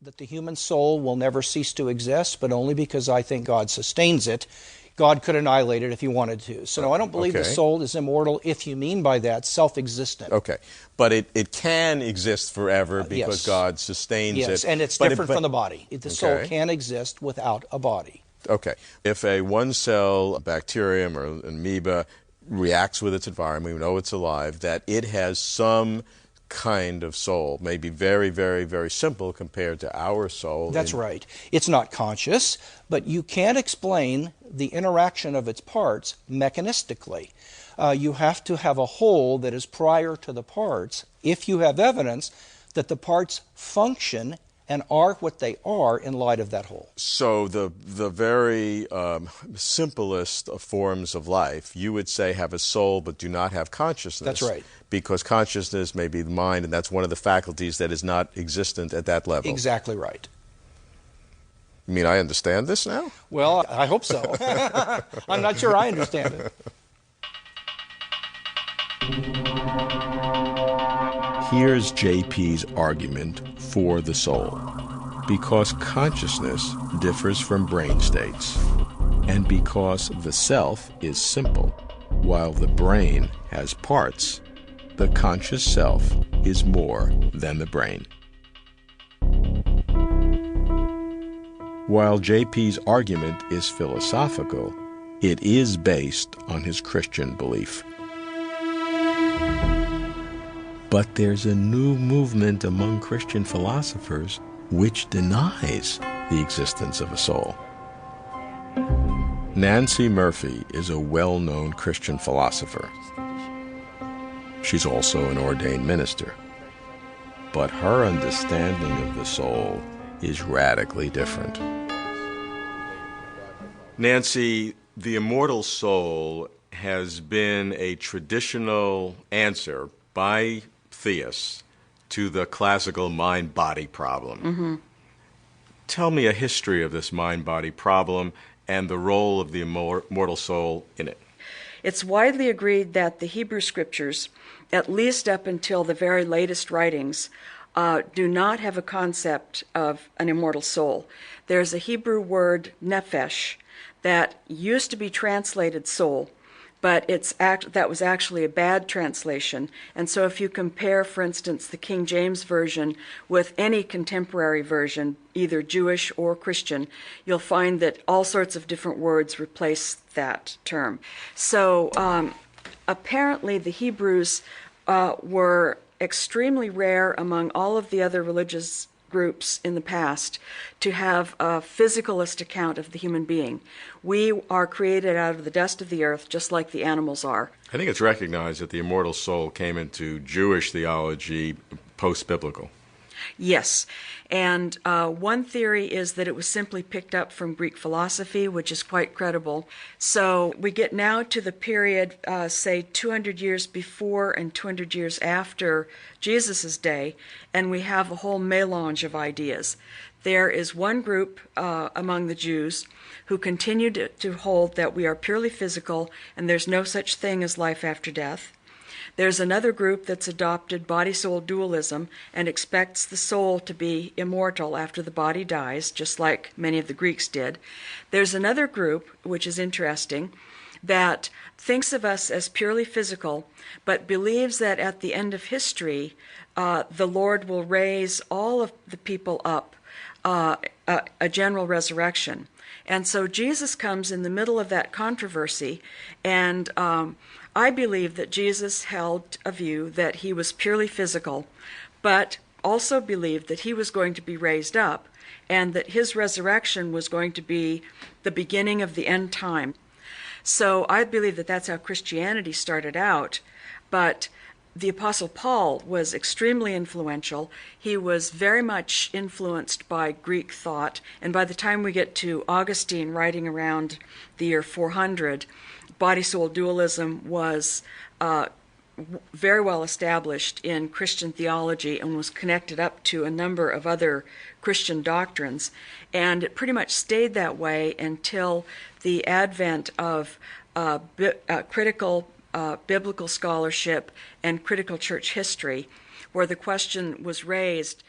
that the human soul will never cease to exist, but only because I think God sustains it. God could annihilate it if he wanted to. So no, I don't believe the soul is immortal if you mean by that self-existent. Okay. But it can exist forever because God sustains it. Yes, and it's different from the body. The soul can exist without a body. Okay. If a one-cell bacterium or an amoeba reacts with its environment, we know it's alive, that it has some kind of soul, maybe very, very, very simple compared to our soul. That's right. It's not conscious, but you can't explain the interaction of its parts mechanistically. You have to have a whole that is prior to the parts if you have evidence that the parts function and are what they are in light of that whole. So the very simplest of forms of life, you would say, have a soul but do not have consciousness. That's right. Because consciousness may be the mind, and that's one of the faculties that is not existent at that level. Exactly right. You mean I understand this now? Well, I hope so. I'm not sure I understand it. Here's JP's argument for the soul. Because consciousness differs from brain states, and because the self is simple, while the brain has parts, the conscious self is more than the brain. While JP's argument is philosophical, it is based on his Christian belief. But there's a new movement among Christian philosophers which denies the existence of a soul. Nancy Murphy is a well-known Christian philosopher. She's also an ordained minister. But her understanding of the soul is radically different. Nancy, the immortal soul has been a traditional answer by theists to the classical mind-body problem. Mm-hmm. Tell me a history of this mind-body problem and the role of the immortal soul in it. It's widely agreed that the Hebrew Scriptures, at least up until the very latest writings, do not have a concept of an immortal soul. There's a Hebrew word, nephesh, that used to be translated soul, but that was actually a bad translation. And so if you compare, for instance, the King James Version with any contemporary version, either Jewish or Christian, you'll find that all sorts of different words replace that term. So apparently the Hebrews were extremely rare among all of the other religious groups in the past to have a physicalist account of the human being. We are created out of the dust of the earth, just like the animals are. I think it's recognized that the immortal soul came into Jewish theology post-biblical. Yes, and one theory is that it was simply picked up from Greek philosophy, which is quite credible. So we get now to the period, say, 200 years before and 200 years after Jesus' day, and we have a whole melange of ideas. There is one group among the Jews who continued to hold that we are purely physical and there's no such thing as life after death. There's another group that's adopted body-soul dualism and expects the soul to be immortal after the body dies, just like many of the Greeks did. There's another group, which is interesting, that thinks of us as purely physical, but believes that at the end of history, the Lord will raise all of the people up, a general resurrection. And so Jesus comes in the middle of that controversy, and I believe that Jesus held a view that he was purely physical, but also believed that he was going to be raised up, and that his resurrection was going to be the beginning of the end time. So I believe that that's how Christianity started out, but the Apostle Paul was extremely influential. He was very much influenced by Greek thought, and by the time we get to Augustine writing around the year 400, body-soul dualism was very well established in Christian theology and was connected up to a number of other Christian doctrines. And it pretty much stayed that way until the advent of critical biblical scholarship and critical church history, where the question was raised,